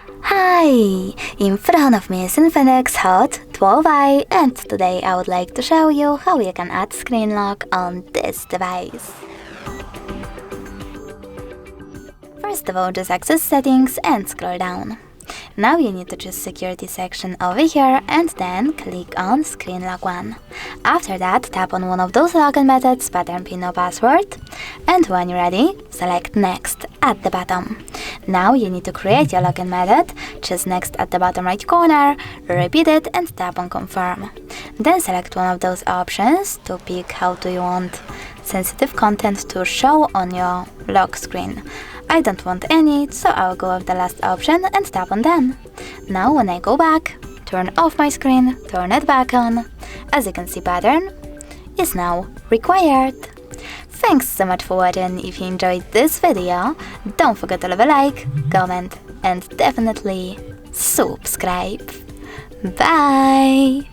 Hi! In front of me is INFINIX Hot 12i, and today I would like to show you how you can add screen lock on this device. First of all, just access settings and scroll down. Now you need to choose security section over here and then click on screen lock 1. After that, tap on one of those login methods, pattern, pin or password, and when you're ready, select next at the bottom. Now you need to create your login method, choose next at the bottom right corner, repeat it and tap on confirm. Then select one of those options to pick how do you want sensitive content to show on your lock screen. I don't want any, so I'll go with the last option and tap on done. Now when I go back, turn off my screen, turn it back on. As you can see, pattern is now required. Thanks so much for watching. If you enjoyed this video, don't forget to leave a like, comment and definitely subscribe. Bye!